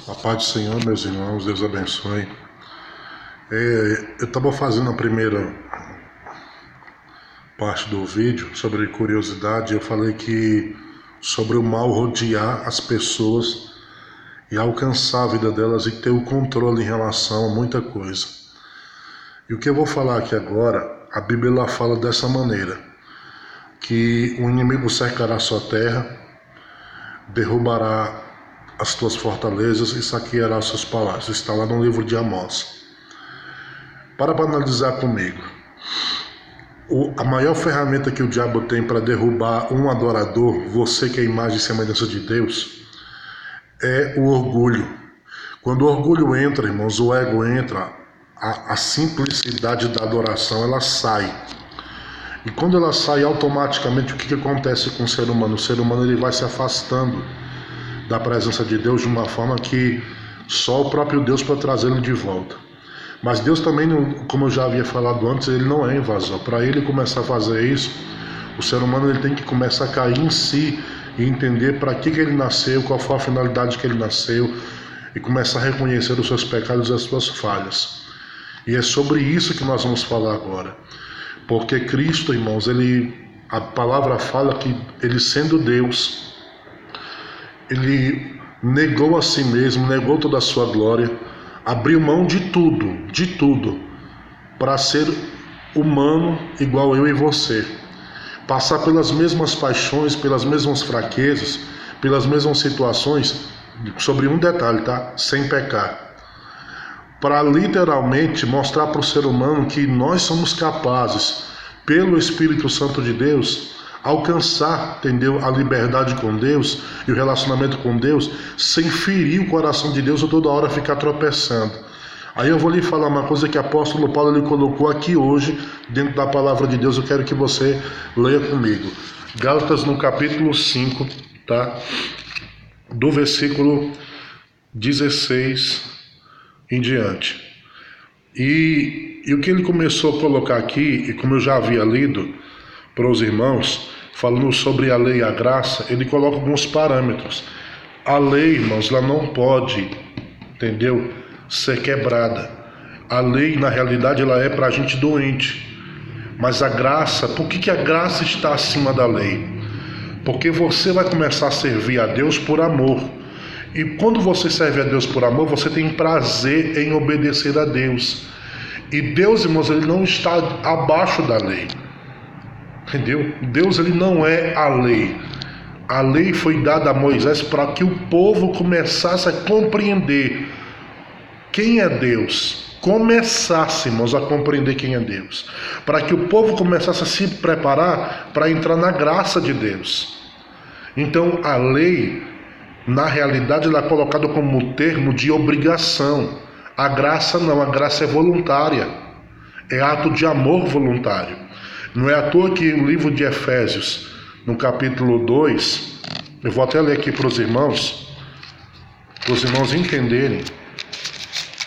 A paz do Senhor, meus irmãos, Deus abençoe. Eu estava fazendo a primeira parte do vídeo sobre curiosidade. Eu falei que sobre o mal rodear as pessoas e alcançar a vida delas e ter o controle em relação a muita coisa. E o que eu vou falar aqui agora, a Bíblia ela fala dessa maneira, que o inimigo cercará a sua terra, derrubará as tuas fortalezas e saqueará os seus palácios. Está lá no livro de Amós. Para analisar comigo, a maior ferramenta que o diabo tem para derrubar um adorador, você que é a imagem e semelhança de Deus, é o orgulho. Quando o orgulho entra, irmãos, o ego entra, a simplicidade da adoração ela sai. E quando ela sai, automaticamente o que acontece com o ser humano? O ser humano ele vai se afastando da presença de Deus de uma forma que só o próprio Deus pode trazê-lo de volta. Mas Deus também, como eu já havia falado antes, ele não é invasor. Para ele começar a fazer isso, o ser humano ele tem que começar a cair em si e entender para que ele nasceu, qual foi a finalidade que ele nasceu e começar a reconhecer os seus pecados e as suas falhas. E é sobre isso que nós vamos falar agora. Porque Cristo, irmãos, a palavra fala que ele sendo Deus, ele negou a si mesmo, negou toda a sua glória, abriu mão de tudo, para ser humano igual eu e você, passar pelas mesmas paixões, pelas mesmas fraquezas, pelas mesmas situações, sobre um detalhe, tá? Sem pecar, para literalmente mostrar para o ser humano que nós somos capazes, pelo Espírito Santo de Deus, alcançar, entendeu, a liberdade com Deus e o relacionamento com Deus sem ferir o coração de Deus ou toda hora ficar tropeçando. Aí eu vou lhe falar uma coisa que o apóstolo Paulo ele colocou aqui hoje dentro da palavra de Deus. Eu quero que você leia comigo. Gálatas no capítulo 5, tá? Do versículo 16 em diante. E o que ele começou a colocar aqui, e como eu já havia lido para os irmãos, falando sobre a lei e a graça, ele coloca alguns parâmetros. A lei, irmãos, ela não pode, entendeu, ser quebrada. A lei, na realidade, ela é para a gente doente. Mas a graça, por que a graça está acima da lei? Porque você vai começar a servir a Deus por amor. E quando você serve a Deus por amor, você tem prazer em obedecer a Deus. E Deus, irmãos, ele não está abaixo da lei. Entendeu? Deus ele não é a lei. A lei foi dada a Moisés para que o povo começasse a compreender quem é Deus. Começássemos a compreender quem é Deus. Para que o povo começasse a se preparar para entrar na graça de Deus. Então a lei, na realidade, ela é colocada como termo de obrigação. A graça não, a graça é voluntária. É ato de amor voluntário. Não é à toa que o livro de Efésios, no capítulo 2, eu vou até ler aqui para os irmãos entenderem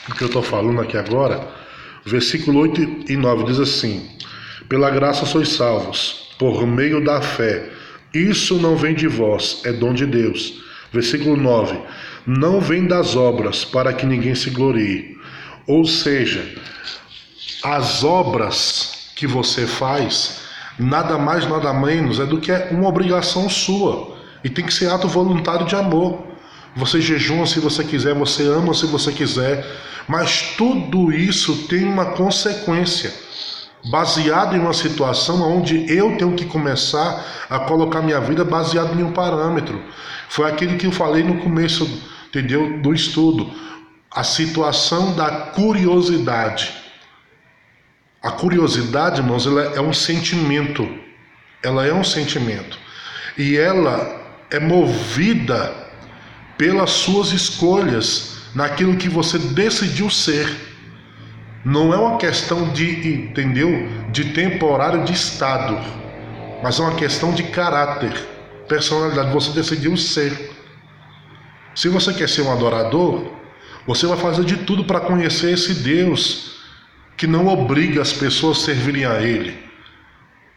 o que eu estou falando aqui agora. Versículo 8 e 9 diz assim: pela graça sois salvos, por meio da fé. Isso não vem de vós, é dom de Deus. Versículo 9: não vem das obras, para que ninguém se glorie. Ou seja, as obras que você faz, nada mais, nada menos é do que uma obrigação sua. E tem que ser ato voluntário de amor. Você jejuma se você quiser, você ama se você quiser. Mas tudo isso tem uma consequência, baseado em uma situação onde eu tenho que começar a colocar minha vida baseado em um parâmetro. Foi aquilo que eu falei no começo, entendeu, do estudo. A situação da curiosidade. A curiosidade, irmãos, ela é um sentimento. Ela é um sentimento. E ela é movida pelas suas escolhas, naquilo que você decidiu ser. Não é uma questão de, entendeu, de temporário de estado, mas é uma questão de caráter, personalidade. Você decidiu ser. Se você quer ser um adorador, você vai fazer de tudo para conhecer esse Deus que não obriga as pessoas a servirem a Ele,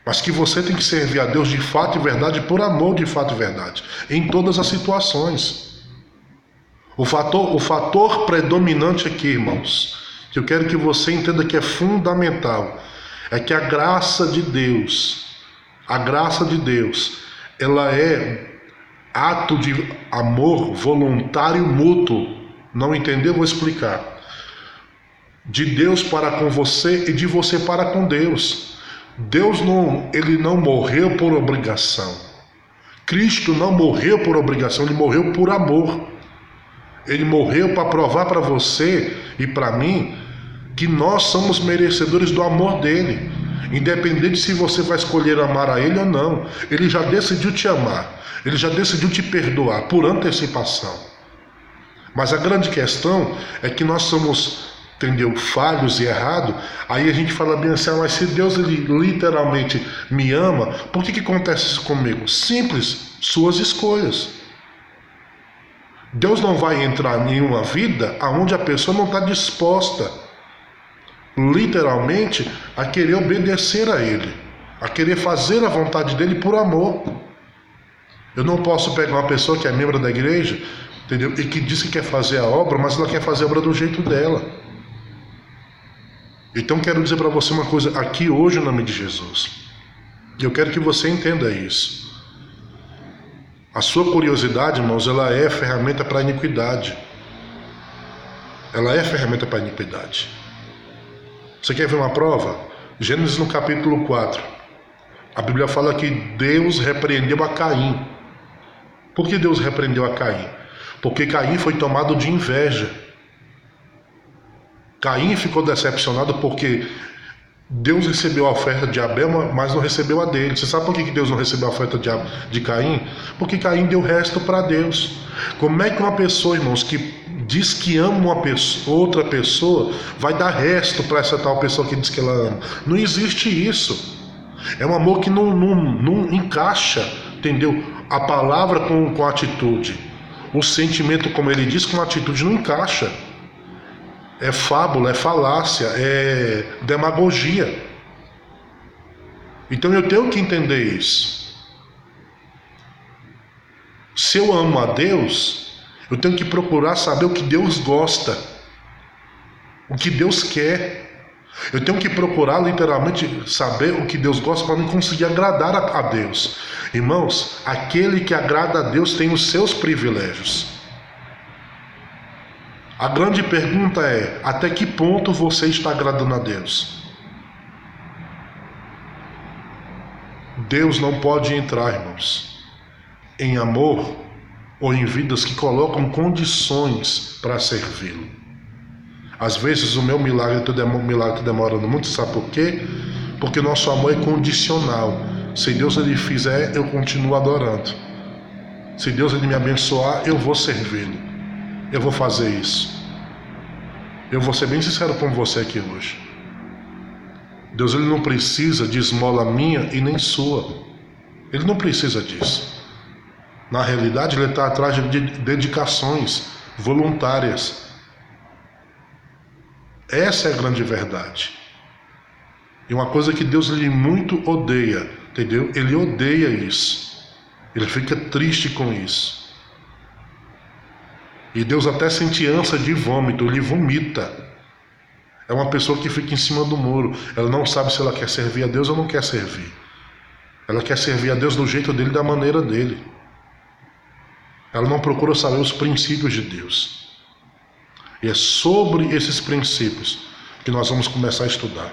mas que você tem que servir a Deus de fato e verdade, por amor de fato e verdade, em todas as situações. O fator predominante aqui, irmãos, que eu quero que você entenda que é fundamental, é que a graça de Deus, ela é ato de amor voluntário mútuo. Não entendeu? Vou explicar. De Deus para com você e de você para com Deus. Ele não morreu por obrigação. Cristo não morreu por obrigação, ele morreu por amor. Ele morreu para provar para você e para mim que nós somos merecedores do amor dele. Independente se você vai escolher amar a ele ou não, ele já decidiu te amar, ele já decidiu te perdoar por antecipação. Mas a grande questão é que nós somos, entendeu, falhos e errados. Aí a gente fala bem assim, mas se Deus ele literalmente me ama, por que acontece isso comigo? Simples, suas escolhas. Deus não vai entrar em uma vida onde a pessoa não está disposta, literalmente, a querer obedecer a Ele, a querer fazer a vontade dEle por amor. Eu não posso pegar uma pessoa que é membro da igreja, entendeu, e que diz que quer fazer a obra, mas ela quer fazer a obra do jeito dela. Então quero dizer para você uma coisa aqui hoje, em nome de Jesus. Eu quero que você entenda isso. A sua curiosidade, irmãos, ela é ferramenta para a iniquidade. Ela é ferramenta para a iniquidade. Você quer ver uma prova? Gênesis no capítulo 4. A Bíblia fala que Deus repreendeu a Caim. Por que Deus repreendeu a Caim? Porque Caim foi tomado de inveja. Caim ficou decepcionado porque Deus recebeu a oferta de Abel, mas não recebeu a dele. Você sabe por que Deus não recebeu a oferta de Caim? Porque Caim deu resto para Deus. Como é que uma pessoa, irmãos, que diz que ama outra pessoa, vai dar resto para essa tal pessoa que diz que ela ama? Não existe isso. É um amor que não encaixa, entendeu? A palavra com a atitude. O sentimento, como ele diz, com a atitude não encaixa. É fábula, é falácia, é demagogia. Então eu tenho que entender isso. Se eu amo a Deus, eu tenho que procurar saber o que Deus gosta, o que Deus quer. Eu tenho que procurar literalmente saber o que Deus gosta para não conseguir agradar a Deus. Irmãos, aquele que agrada a Deus tem os seus privilégios. A grande pergunta é, até que ponto você está agradando a Deus? Deus não pode entrar, irmãos, em amor ou em vidas que colocam condições para servi-lo. Às vezes o meu milagre está demorando muito, sabe por quê? Porque nosso amor é condicional. Se Deus ele fizer, eu continuo adorando. Se Deus ele me abençoar, eu vou servi-lo. Eu vou fazer isso. Eu vou ser bem sincero com você aqui hoje. Deus ele não precisa de esmola minha e nem sua. Ele não precisa disso. Na realidade, ele está atrás de dedicações voluntárias. Essa é a grande verdade. E uma coisa que Deus ele muito odeia, entendeu? Ele odeia isso. Ele fica triste com isso. E Deus até sente ânsia de vômito, ele vomita. É uma pessoa que fica em cima do muro. Ela não sabe se ela quer servir a Deus ou não quer servir. Ela quer servir a Deus do jeito dele, da maneira dele. Ela não procura saber os princípios de Deus. E é sobre esses princípios que nós vamos começar a estudar.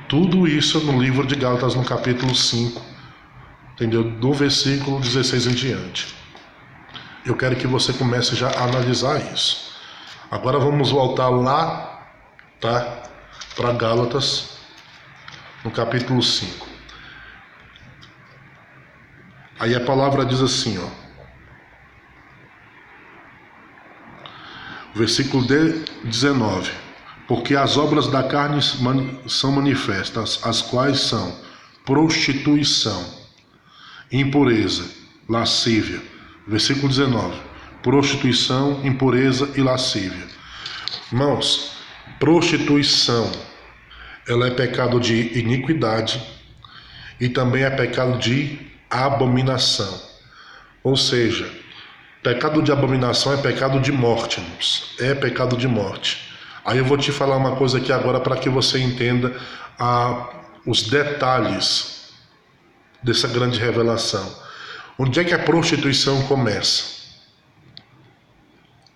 Tudo isso no livro de Gálatas, no capítulo 5, entendeu? Do versículo 16 em diante. Eu quero que você comece já a analisar isso. Agora vamos voltar lá, tá? Para Gálatas, no capítulo 5. Aí a palavra diz assim, ó. Versículo 19. Porque as obras da carne são manifestas, as quais são prostituição, impureza, lascívia. Versículo 19. Prostituição, impureza e lascívia. Irmãos, prostituição, ela é pecado de iniquidade e também é pecado de abominação. Ou seja, Pecado de abominação é pecado de morte, irmãos. É pecado de morte. Aí eu vou te falar uma coisa aqui agora para que você entenda os detalhes dessa grande revelação. Onde é que a prostituição começa?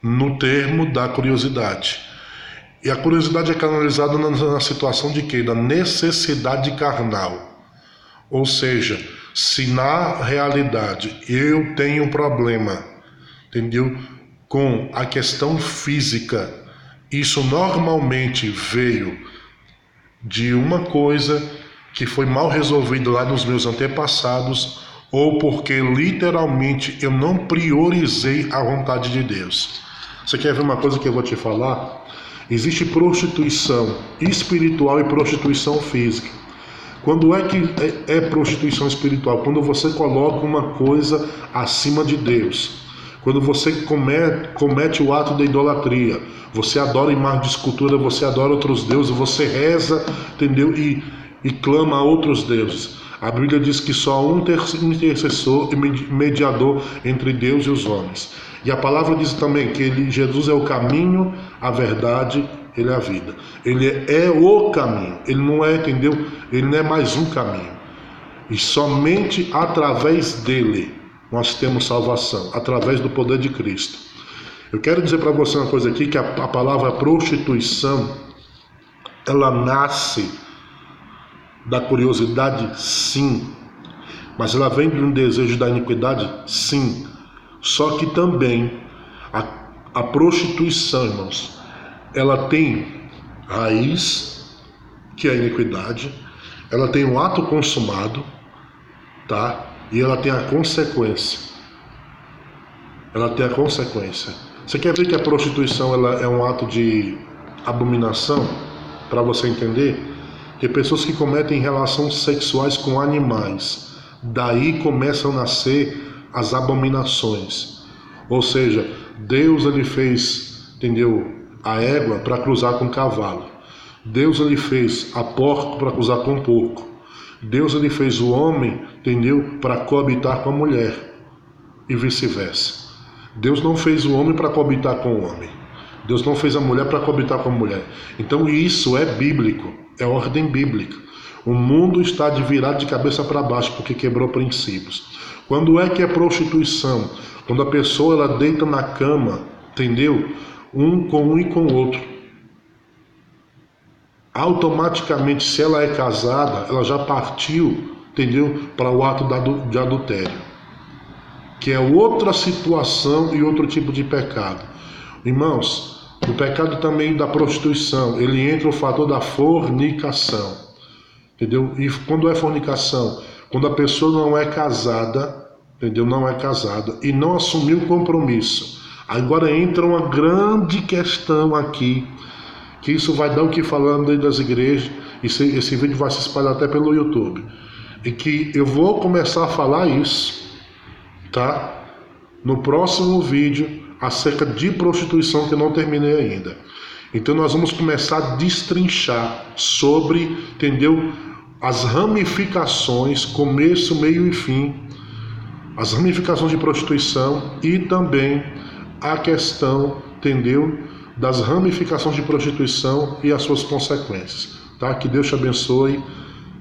No termo da curiosidade. E a curiosidade é canalizada na situação de quê? Da necessidade carnal. Ou seja, se na realidade eu tenho um problema, entendeu? Com a questão física, isso normalmente veio de uma coisa que foi mal resolvida lá nos meus antepassados, ou porque literalmente eu não priorizei a vontade de Deus. Você quer ver uma coisa que eu vou te falar? Existe prostituição espiritual e prostituição física. Quando é que é prostituição espiritual? Quando você coloca uma coisa acima de Deus. Quando você comete o ato da idolatria. Você adora imagem de escultura, você adora outros deuses, você reza, entendeu? E clama a outros deuses. A Bíblia diz que só há um intercessor e mediador entre Deus e os homens. E a palavra diz também que Jesus é o caminho, a verdade, ele é a vida. Ele é o caminho, ele não é, entendeu? Ele não é mais um caminho. E somente através dele nós temos salvação, através do poder de Cristo. Eu quero dizer para você uma coisa aqui, que a palavra prostituição, ela nasce da curiosidade, sim, mas ela vem de um desejo da iniquidade, sim. Só que também a prostituição, irmãos, ela tem raiz, que é a iniquidade, ela tem um ato consumado, tá? E ela tem a consequência. Ela tem a consequência. Você quer ver que a prostituição ela é um ato de abominação? Para você entender? Que pessoas que cometem relações sexuais com animais, daí começam a nascer as abominações. Ou seja, Deus ele fez, entendeu, a égua para cruzar com o cavalo. Deus ele fez a porco para cruzar com o porco. Deus ele fez o homem, entendeu, para coabitar com a mulher e vice-versa. Deus não fez o homem para coabitar com o homem. Deus não fez a mulher para coabitar com a mulher. Então isso é bíblico, é ordem bíblica. O mundo está de virado de cabeça para baixo porque quebrou princípios. Quando é que é prostituição? Quando a pessoa ela deita na cama, entendeu? Um e com o outro. Automaticamente, se ela é casada, ela já partiu, entendeu? Para o ato de adultério, que é outra situação e outro tipo de pecado. Irmãos, o pecado também da prostituição, ele entra o fator da fornicação, entendeu? E quando é fornicação? Quando a pessoa não é casada, entendeu? Não é casada e não assumiu o compromisso. Agora entra uma grande questão aqui, que isso vai dar o que falar dentro das igrejas, esse vídeo vai se espalhar até pelo YouTube, e que eu vou começar a falar isso, tá? No próximo vídeo, acerca de prostituição, que eu não terminei ainda. Então nós vamos começar a destrinchar sobre, entendeu? As ramificações, começo, meio e fim, as ramificações de prostituição e também a questão, entendeu? Das ramificações de prostituição e as suas consequências, tá? Que Deus te abençoe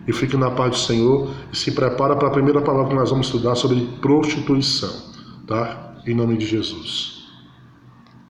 e fique na paz do Senhor e se prepara para a primeira palavra que nós vamos estudar sobre prostituição, tá? Em nome de Jesus.